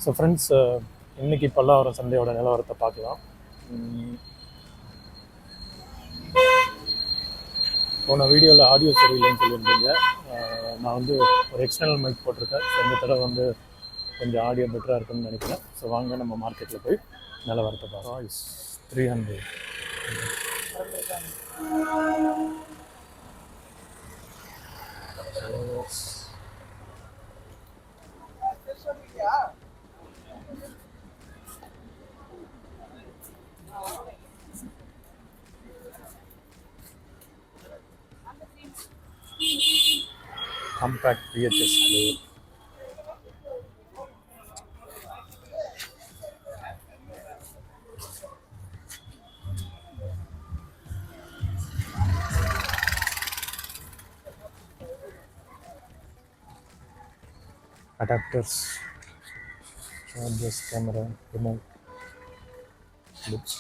So friends, இன்றைக்கி பல்லாவரம் சந்தையோட நிலவரத்தை பார்க்கலாம். போன வீடியோவில் ஆடியோ சரியில்லைன்னு சொல்லியிருந்தீங்க. நான் வந்து ஒரு எக்ஸ்டர்னல் மைக் போட்டிருக்கேன். ஸோ இந்த தடவை வந்து கொஞ்சம் ஆடியோ பெட்டராக இருக்குன்னு நினைக்கிறேன். ஸோ வாங்க நம்ம மார்க்கெட்டில் போய் நிலவரத்தை பார்க்கலாம். 300 compact VHS player. Adapters, chargers, camera, remote, books.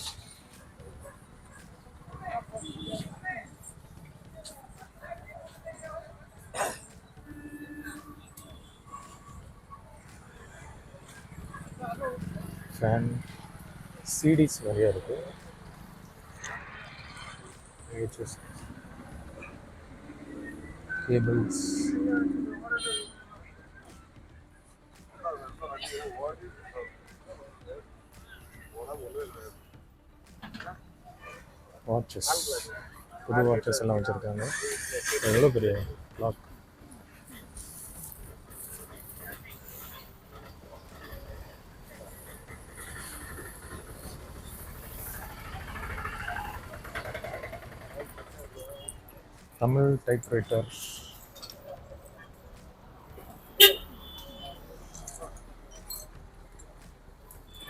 Fan, CDs நிறைய இருக்கு. VHS, cables, வாட்சஸ், புது வாட்சஸ் எல்லாம் வச்சுருக்காங்க. எவ்வளோ பெரிய clock. Tamil typewriter,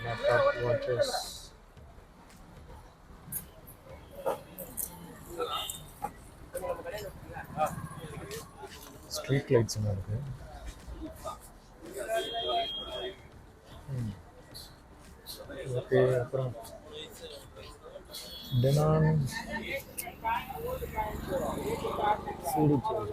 laptop, watches, street lights எல்லாம் இருக்கு. ஓகே, அப்புறம் டெனான் சிடி சேஞ்ச்.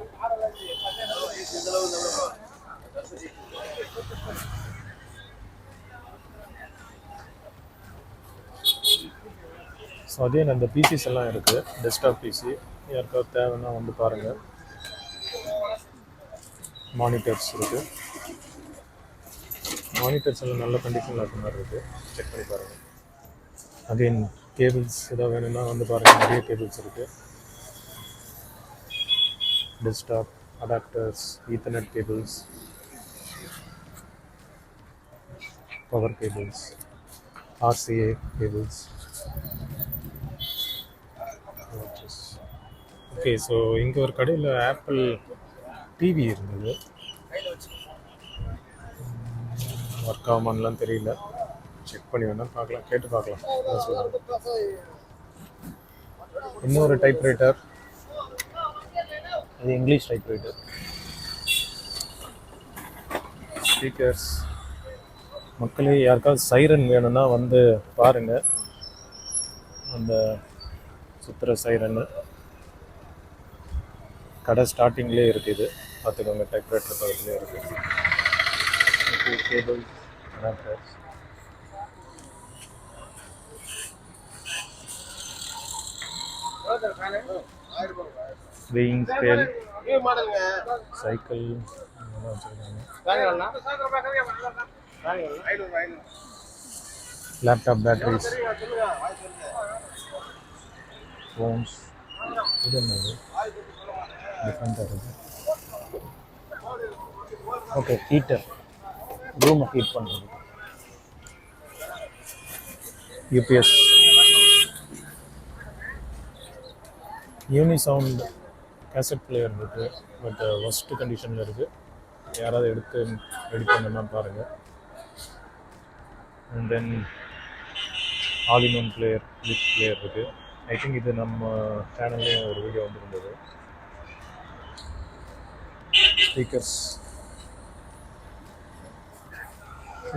ஸோ அதே அந்த பிசிஸ் எல்லாம் இருக்குது. டெஸ்க்டாப் பிசி யாருக்காவது தேவைன்னா வந்து பாருங்கள். மானிட்டர்ஸ் இருக்குது. மானிட்டர்ஸ் எல்லாம் நல்ல கண்டிஷனில் இருக்க மாதிரி இருக்குது. செக் பண்ணி பாருங்கள். அகெயின் கேபிள்ஸ் ஏதாவது வேணும்னா வந்து பாருங்கள். நிறைய கேபிள்ஸ் இருக்குது. Desktop, adapters, ethernet cables, power cables, RCA cables. Okay, so இங்கே ஒரு கடையில் ஆப்பிள் டிவி இருந்தது. ஒர்க் ஆகுமான்லாம் தெரியல. செக் பண்ணி வேணால் பார்க்கலாம், கேட்டு பார்க்கலாம். இன்னொரு டைப்ரைட்டர், இது இங்கிலீஷ் டைப்ரைட்டர். ஸ்பீக்கர்ஸ். மக்களே, யாருக்காவது சைரன் வேணும்னா வந்து பாருங்கள். அந்த சுத்திர சைரன் கடை ஸ்டார்டிங்லேயே இருக்குது. பார்த்துக்கோங்க, டைப்ரைட்டர் பக்கத்துலேயே இருக்குது. Cable, adapters, weighing scale, cycle வச்சுருக்காங்க. Laptop batteries, phones. இது என்னது டிஃப்ரெண்ட்டாக இருக்குது. ஓகே, ஹீட்டர், ரூமை ஹீட் பண்ணுறது. UPS, யூனிசவுண்ட் கேசட் பிளேயர் இருக்குது. பட் ஒஸ்ட் கண்டிஷனில் இருக்குது. யாராவது எடுத்து ரெடி பண்ணணும்னா பாருங்கள். And then all in one player, with player இருக்குது. ஐ திங்க் இது நம்ம சேனல்லேயும் ஒரு வீடியோ வந்துருந்தது. ஸ்பீக்கர்ஸ்,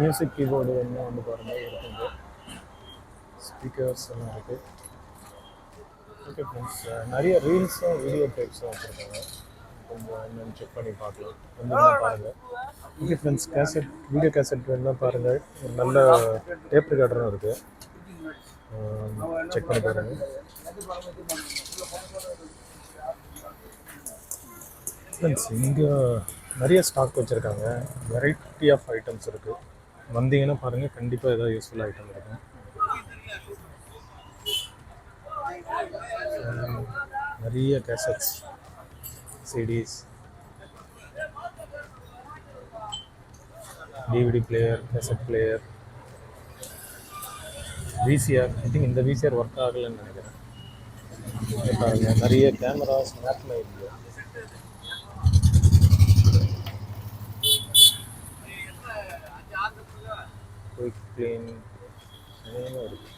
மியூசிக் கீபோர்டு என்ன வந்து பாருங்கள் இருக்குது. ஸ்பீக்கர்ஸ் எல்லாம் இருக்குது. ஓகே ஃப்ரெண்ட்ஸ், நிறைய ரீல்ஸும் வீடியோ டேப்ஸும் வச்சுருக்காங்க. கொஞ்சம் என்னென்னு செக் பண்ணி பார்க்கலாம். வந்து பாருங்கள். ஓகே ஃப்ரெண்ட்ஸ், வீடியோ கேசட் வேணுன்னா பாருங்கள். ஒரு நல்ல டேப் ரெக்கார்டரும் இருக்குது, செக் பண்ணி பாருங்கள். ஃப்ரெண்ட்ஸ், இங்கே நிறைய ஸ்டாக் வச்சுருக்காங்க, வெரைட்டி ஆஃப் ஐட்டம்ஸ் இருக்குது. வந்தீங்கன்னா பாருங்கள், கண்டிப்பாக ஏதாவது யூஸ்ஃபுல் ஐட்டம் இருக்கும். நிறைய cassettes, CDs, DVD player, cassette player, VCR. I think இந்த விசிஆர் ஒர்க் ஆகலைன்னு நினைக்கிறேன். பாருங்க, நிறைய கேமராஸ், மேட்ல இருக்குது. குயிக் க்ளீன் இருக்கு.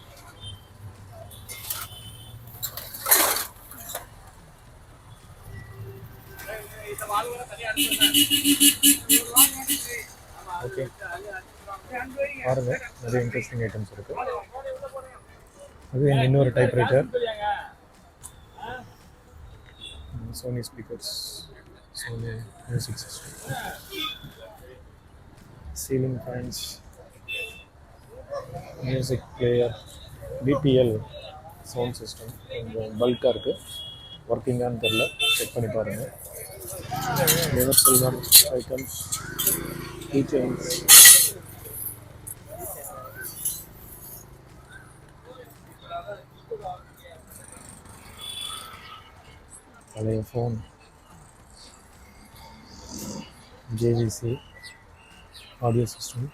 ஓகே பாருங்க, நிறைய இன்ட்ரெஸ்டிங் ஐட்டம்ஸ் இருக்கு. அது இன்னொரு typewriter, Sony speakers, Sony music system, ceiling fans, music player, BPL sound system. கொஞ்சம் பல்காக இருக்குது, ஒர்க்கிங்கான்னு தெரில, செக் பண்ணி பாருங்கள். Ever silver items, key chains, பழைய ஃபோன், ஜேவிசி ஆடியோ சிஸ்டம்,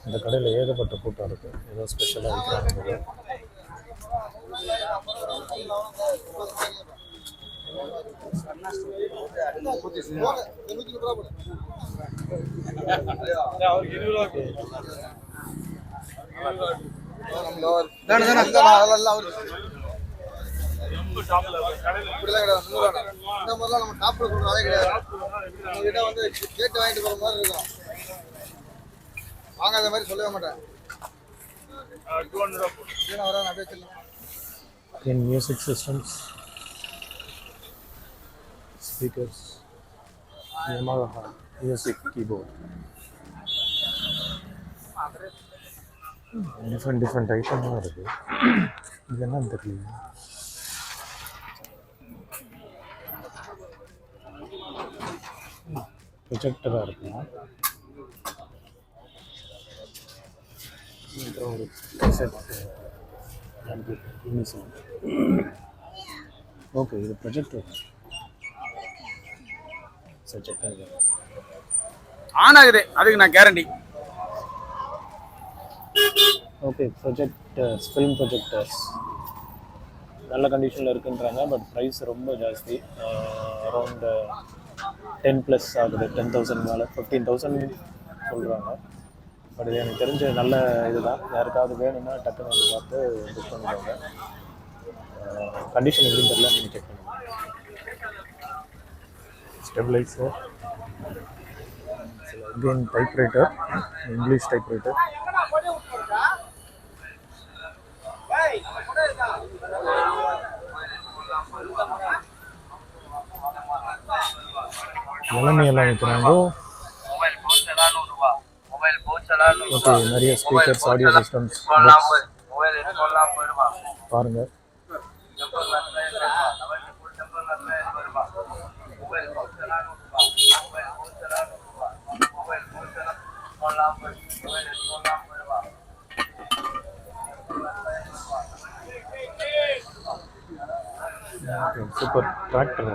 இந்த கடையில் ஏகப்பட்ட கூட்டம் இருக்குது, ஏதோ ஸ்பெஷலாக இருக்கிறாங்க. வாங்காத மாதிரி சொல்லவே மாட்டேன். Music systems, speakers, Yamaha music keyboard, different ஐட்டமாக இருக்குது. இது என்னன்னு தெரியல. ப்ரொஜெக்டராக இருக்குங்களா? ஒரு ஓகே, இது ப்ரொஜெக்டர். சரி, செக் பண்ணிக்கிறேன். ஆன் ஆகுது, அதுக்கு நான் guarantee. Okay, projectors, film projectors நல்ல கண்டிஷனில் இருக்குன்றாங்க. பட் ப்ரைஸ் ரொம்ப ஜாஸ்தி, அரௌண்ட் 10+ ஆகுது. 10,000 மேலே, 15,000 சொல்கிறாங்க. பட் இது எனக்கு தெரிஞ்ச நல்ல இதுதான். யாருக்காவது வேணும்னா டக்குன்னு வந்து பார்த்து புக் பண்ணிக்கோங்க. கண்டிஷன் எப்படின்னு தெரியல, நீங்கள் செக் பண்ணுங்கள். Stabiliser, again type writer, English type writer, இளநீ எல்லாம் வைக்கிறாங்க. ஓகே, நிறைய ஸ்பீக்கர்ஸ், ஆடியோ சிஸ்டம்ஸ் பாருங்கள். Super tractor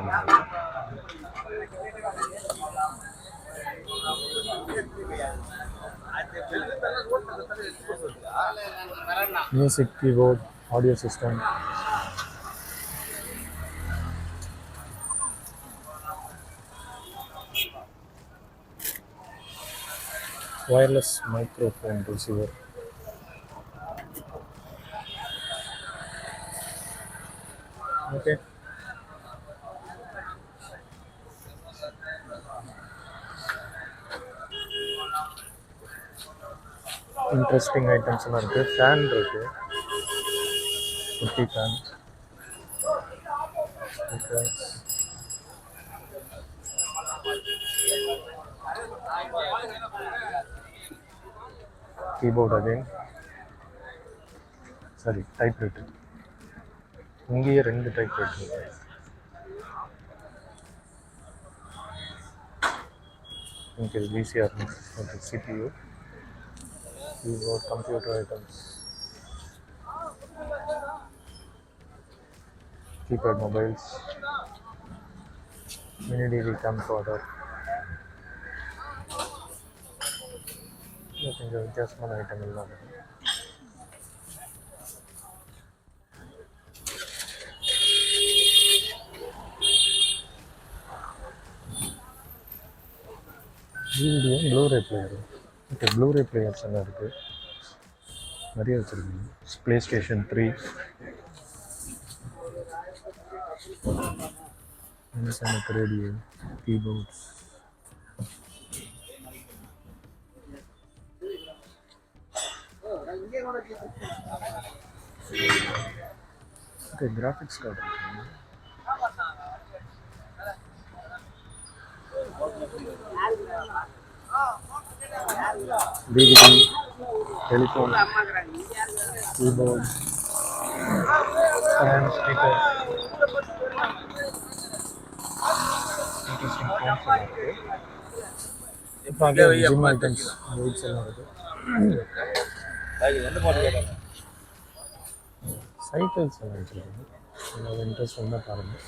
music keyboard, audio system, wireless microphone receiver, okay. Interesting ஐட்டம்ஸ்லாம் இருக்குது. ஃபேன் இருக்குது, குட்டி fan. Keyboard again, sorry type writer. இங்கேயே 2 டைப் ரைட்டர். இங்கே VCR, CPU, keyboard, computer items, keypad mobiles, mini DV camcorder. கொஞ்சம் வித்தியாசமான ஐட்டங்கள்லாம் இருக்குது. DVD, Blu-ray player. Okay, Blu-ray players எல்லாம் இருக்குது, நிறைய வச்சுருக்கீங்க. Play station 3, Panasonic radio, keyboards. Okay, graphics card இருக்குங்க. DVD, telephone, keyboard, fan, speaker. Interesting phones எல்லாம் இருக்குது. இப்போ அங்கே ஜிம் ஐட்டம்ஸ், வெயிட்ஸ் எல்லாம் இருக்குது. சைக்கிள்ஸ் எல்லாம் வச்சுருக்காங்க. உங்களுக்கு இன்ட்ரெஸ்ட் வந்தால் பாருங்கள்.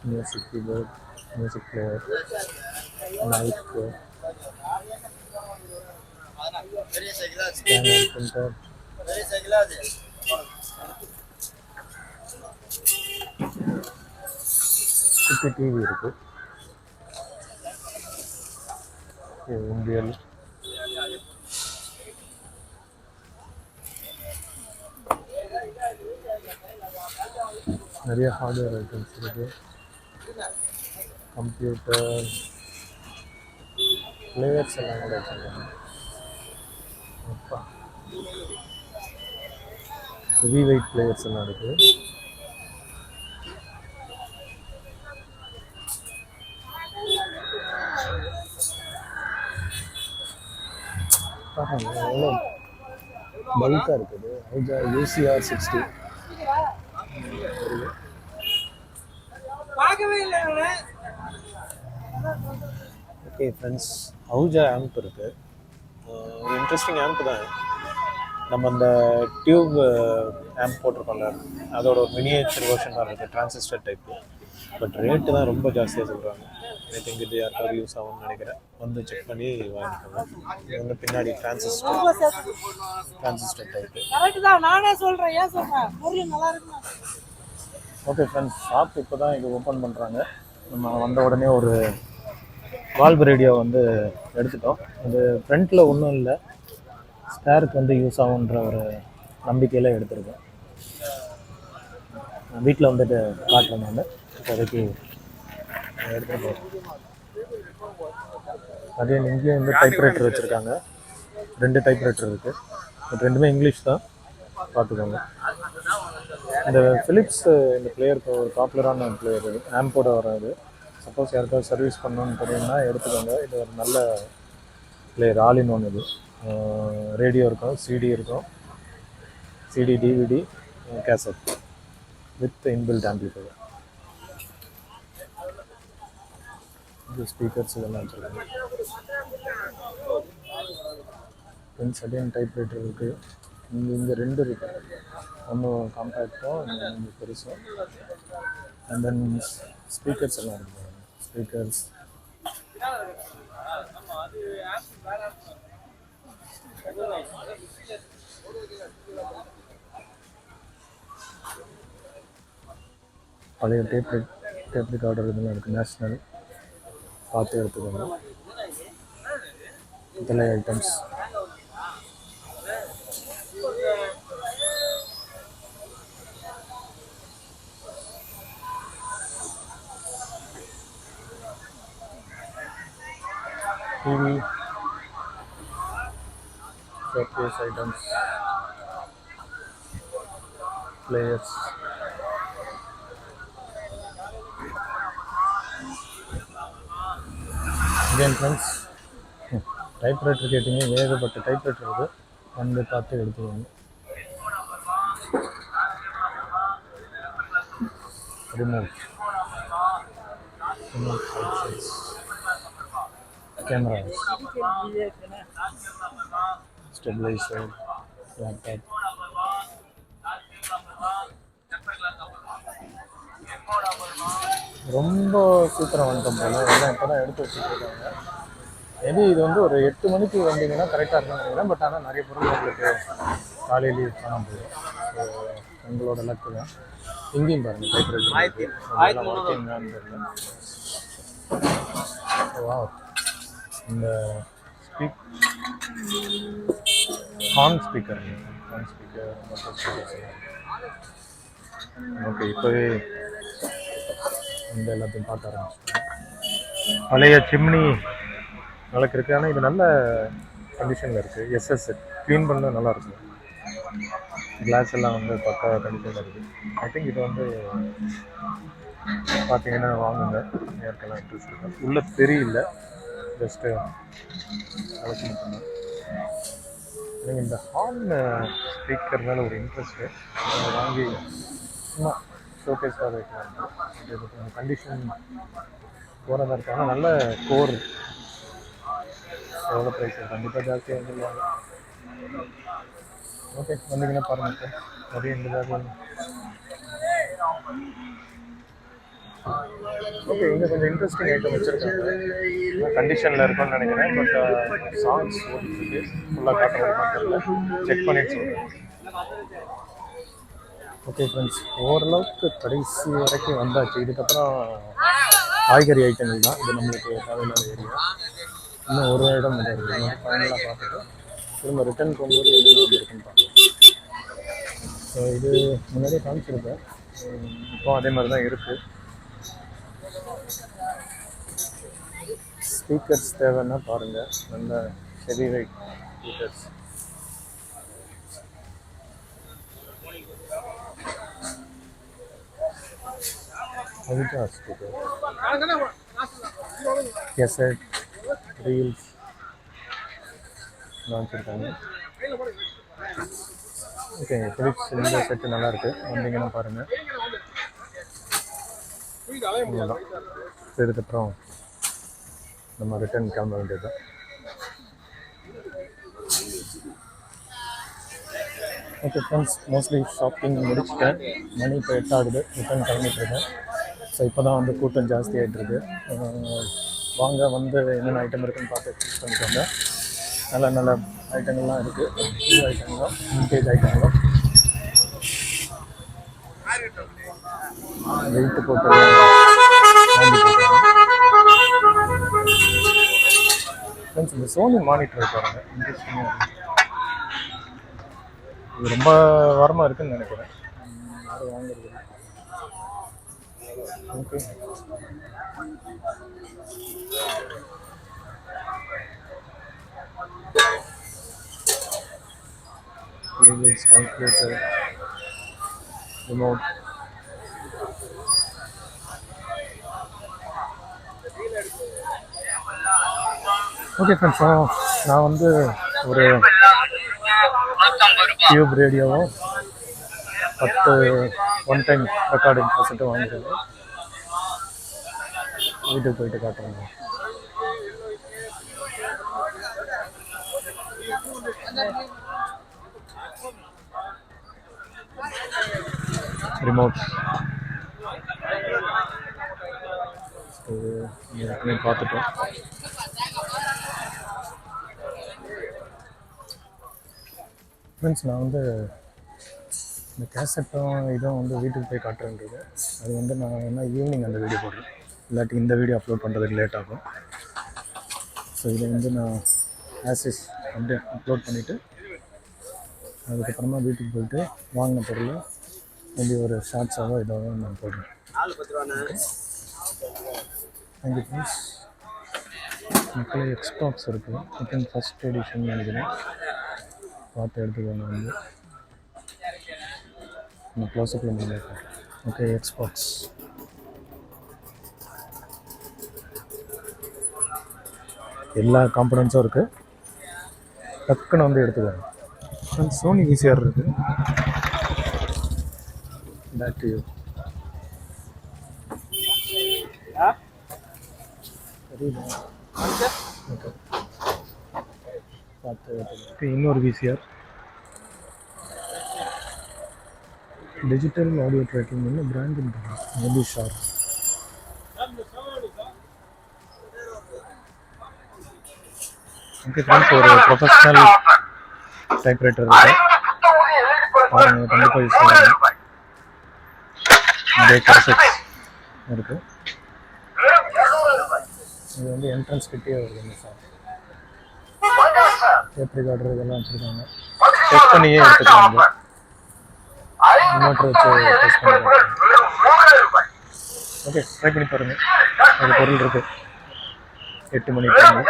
மியூசிக் கீபோர்ட், மியூசிக் பிளேயர், மைக்கு, ஸ்கேனர், பிரிண்டர். குட்டி டிவி இருக்குது. உண்டியல், நிறைய ஹார்ட்வேர் ஐட்டம்ஸ் இருக்குது. கம்ப்யூட்டர், பிளேயர்ஸ் எல்லாம் கூட வச்சுருக்காங்க. அப்பா, ஹெவி வெயிட் பிளேயர்ஸ் எல்லாம் இருக்குது. எவ்வளோ பல்காக இருக்குது. ஹவுஜா UCR 60. ஓகே ஃப்ரெண்ட்ஸ், ஹவுஜா ஆம்ப் இருக்குது. ஒரு இன்ட்ரெஸ்டிங் ஆம்ப் தான். நம்ம அந்த டியூப் ஆம்ப் போட்டிருக்கோம்ல, அதோட ஒரு மினியேச்சர் வெர்ஷன் தான் இருக்குது, டிரான்சிஸ்டர் டைப்பு. பட் ரேட்டு தான் ரொம்ப ஜாஸ்தியாக சொல்கிறாங்க. ஐ திங்க் இது யாருக்காவது யூஸ் ஆகும்னு நினைக்கிறேன். வந்து செக் பண்ணி வாங்கிக்கோங்க. இது வந்து பின்னாடி transistor type. Okay friends, shop இப்போ தான் இது ஓப்பன் பண்ணுறாங்க. நம்ம வந்த உடனே ஒரு வால்வ் ரேடியோ வந்து எடுத்துட்டோம். இது ஃப்ரண்ட்டில் ஒன்றும் இல்லை, ஸ்பேருக்கு வந்து யூஸ் ஆகுன்ற ஒரு நம்பிக்கையில் எடுத்துருக்கேன். வீட்டில் வந்துட்டு காட்டுறேன் நான். இப்போதைக்கு எடுத்துகிட்டு போகிறேன். அதே இங்கேயும் வந்து டைப்ரைட்டர் வச்சுருக்காங்க. 2 டைப்ரைட்டர் இருக்குது. பட் ரெண்டுமே இங்கிலீஷ் தான், பார்த்துக்கோங்க. இந்த ஃபிலிப்ஸ் இந்த பிளேயருக்கு ஒரு பாப்புலரான பிளேயர், ஆம்போட வராது. சப்போஸ் யாருக்காவது சர்வீஸ் பண்ணணும்னு தெரியும்னா எடுத்துக்கோங்க. இது ஒரு நல்ல பிளேயர், ஆல் இன் ஒன். இது ரேடியோ இருக்கும், சிடி இருக்கும், CD, DVD, cassette with inbuilt amplifier. இது ஸ்பீக்கர்ஸ் இதெல்லாம் வச்சுருக்காங்க. செகண்ட் டைப்ரைட்டர் இருக்குது. இங்கே 2 இருக்குது. ஒன்று காம்பேக்டும், இன்னொன்று பெருசும். அண்ட் தென் ஸ்பீக்கர்ஸ் எல்லாம் இருக்குது. ஸ்பீக்கர்ஸ், பழைய டேப் ரெக்கார்டர் இதெல்லாம் இருக்குது. நேஷ்னல் பார்த்து எடுத்துக்கோங்க. இதெல்லாம் items. TV, showcase items, players. Again friends, typewriter கேட்டிங்க, ஏகப்பட்ட டைப்ரைட்டர் இருக்குது, வந்து பார்த்து எடுத்துக்கோங்க. Remote options, cameras, stabiliser, laptop. ரொம்ப சீக்கிரம் வந்துட்டோம் போல, எல்லாம் இப்போ தான் எடுத்து வச்சுட்டு இருக்காங்க. மேபி இது வந்து ஒரு 8 மணிக்கு வந்தீங்கன்னா கரெக்டாக இருக்கும்னு நினைக்கிறேன். பட் ஆனால் நிறைய பொருள் உங்களுக்கு காலையிலேயே காணாம போயிடும். ஸோ உங்களோட லக்கு தான். இங்கேயும் பாருங்கள் டைப்ரைட்டர் ஒர்க்கிங்கான்னு தெரியல. வா, இந்த ஹார்ன் ஸ்பீக்கர் ஓகே. இப்போவே இந்த எல்லாத்தையும் பார்க்க ஆரம்பிச்சிட்டேன். பழைய சிம்னி விளக்கு இருக்குது, ஆனால் இது நல்ல கண்டிஷனில் இருக்குது. எஸ்எஸ் க்ளீன் பண்ண நல்லாயிருக்கும். கிளாஸ் எல்லாம் வந்து பக்கா கண்டிஷனில் இருக்குது. ஐ திங்க் இது வந்து பார்த்தீங்கன்னா வாங்குங்க, யாருக்கெல்லாம் இன்ட்ரெஸ்ட் இருக்கும். உள்ளே தெரியல, ஜஸ்ட்டு அழைச்சி மட்டும்தான். எனக்கு இந்த ஹார்ன் ஸ்பீக்கர் மேலே ஒரு இன்ட்ரெஸ்ட்டு, அதை வாங்கி சும்மா ஷோகேஸாக வைக்கலாம். கண்டிஷன் போகிறதா இருக்காங்க. நல்ல கோர். எவ்வளோ ப்ரைஸ் கண்டிப்பாக ஜாஸ்தியாக வந்துடுவாங்க. ஓகே, வந்தீங்கன்னா பாருங்கள் சார். நிறைய இந்த பேக் ஓகே. இங்கே கொஞ்சம் இன்ட்ரெஸ்டிங் ஐட்டம் வச்சுருக்காங்க. கண்டிஷனில் இருக்கும்னு நினைக்கிறேன். பட் சாங்ஸ் ஓடிட்டுருக்கு. ஃபுல்லாக காட்ட முடியுமா செக் பண்ணிட்டு சொல்கிறேன். ஓகே ஃப்ரெண்ட்ஸ், ஓரளவுக்கு கடைசி வரைக்கும் வந்தாச்சு. இதுக்கப்புறம் காய்கறி ஐட்டங்கள் தான். இது நம்மளுக்கு தேவையில்லாத ஏரியா. இன்னும் ஒரு இடம் இருக்குது. ஃபைனலாக பார்த்துட்டு திரும்ப ரிட்டர்ன் போகும்போது என்னென்ன இருக்குன்னு பார்க்கலாம். ஸோ இது முன்னாடியே காமிச்சிருக்கேன். இப்போ அதே மாதிரி தான் இருக்குது. ஸ்பீக்கர்ஸ் தேவைன்னா பாருங்கள், நல்ல ஹெவி வெயிட் ஸ்பீக்கர்ஸ். அதுக்கா ஸ்பீக்கர், கேசட், ரீல்ஸ் வச்சுருக்காங்க. ஓகே, ஃபிலிப்ஸ் இந்த செட்டு நல்லாயிருக்கு, வந்தீங்கன்னா பாருங்கள். அவ்வளோதான். இதுக்கப்புறம் நம்ம ரிட்டர்ன் கிளம்ப வேண்டியது. ஓகே ஃப்ரெண்ட்ஸ், மோஸ்ட்லி ஷாப்பிங் முடிச்சுட்டேன். மணி இப்போ 8 ஆகுது. ரிட்டர்ன் கிளம்பிட்டுருக்கேன். ஸோ இப்போ தான் வந்து கூட்டம் ஜாஸ்தி ஆகிட்டுருக்கு. வாங்க, வந்து என்னென்ன ஐட்டம் இருக்குன்னு பார்த்து சூஸ் பண்ணிக்கோங்க. நல்ல நல்ல ஐட்டங்கள்லாம் இருக்குது. புது ஐட்டங்களும் விண்டேஜ் ஐட்டங்களும் வெயிட்டு போட்டு ஃப்ரெண்ட்ஸ். இந்த சோனி மானிட்டர் பாருங்கள், இன்ட்ரெஸ்டிங்காக இருக்குது. இது ரொம்ப வாரமாக இருக்குதுன்னு நினைக்கிறேன். யாரும் வாங்குறது. Okay, cables, calculator, remote. Okay friends, நான் வந்து ஒரு டியூப் ரேடியோவும் 10 ஒன் டைம் ரெக்கார்டிங் காசட்டும் வாங்கிருக்கேன். வீட்டுக்கு போயிட்டு காட்டுறேங்க. ரிமோட் பார்த்துட்டோம். ஃப்ரெண்ட்ஸ், நான் வந்து இந்த கேசட்டும் இதுவும் வந்து வீட்டுக்கு போய் காட்டுறேன்றது. அது வந்து நான் என்ன ஈவினிங் அந்த வீடியோ போடுறேன், இல்லாட்டி இந்த வீடியோ அப்லோட் பண்ணுறதுக்கு லேட் ஆகும். ஸோ இதை வந்து நான் ஆஸிஸ் அப்படியே அப்லோட் பண்ணிவிட்டு அதுக்கப்புறமா வீட்டுக்கு போயிட்டு வாங்கின பொருள் மேபி ஒரு ஷார்ட்ஸாகவோ இதாகவோ நான் போடுறேன். Thank you friends. மக்களே, எக்ஸ்பாக்ஸ் இருக்குது. வித்தின் ஃபஸ்ட் எடிஷன் நினைக்கிறேன். பார்த்து எடுத்துக்கோங்க வந்து நான் க்ளோஸ்அப்பில் பண்ணியிருக்கேன். ஓகே, எக்ஸ்பாக்ஸ் எல்லா காம்பனன்ஸும் இருக்குது. டக்குன்னு வந்து எடுத்துக்கோங்க. சோனி விசிஆர் இருக்குது. Back to you. தெரியுதா? ஓகே, பார்த்து எடுத்துக்கோங்க. இன்னொரு விசிஆர் டிஜிட்டல் ஆடியோ ட்ராக்கிங் என்ன brand maybe Sharp. Okay friends, ஒரு ப்ரொஃபஷ்னல் டைப்ரைட்டர் இருக்குது. பாருங்கள், கண்டிப்பாக யூஸ் பண்ணுங்கள். நிறைய காசெட்ஸ் இருக்குது. இது வந்து என்ட்ரன்ஸ் கிட்டே வருது சார். டேப் ரெக்கார்டர் இதெல்லாம் வச்சுருக்காங்க. செக் பண்ணியே எடுத்துக்கோங்க. இன்வெர்ட்டர் வச்சு டெஸ்ட் பண்ணி பாருங்க. ஓகே, ட்ரை பண்ணி பாருங்கள். அது பொருள் இருக்குது. 8 மணி டைம்.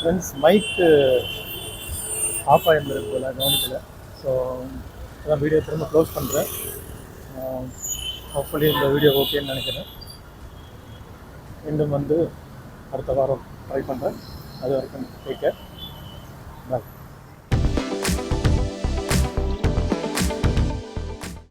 ஃப்ரெண்ட்ஸ், மைக்கு ஆஃப் ஆகிருந்தது போல், கவனிக்கல. ஸோ அதான் வீடியோ திரும்ப க்ளோஸ் பண்ணுறேன். ஹோப்ஃபுல்லி இந்த வீடியோ ஓகேன்னு நினைக்கிறேன். மீண்டும் வந்து அடுத்த வாரம் ட்ரை பண்ணுறேன். அது வரைக்கும் டேக் கேர். பாய்.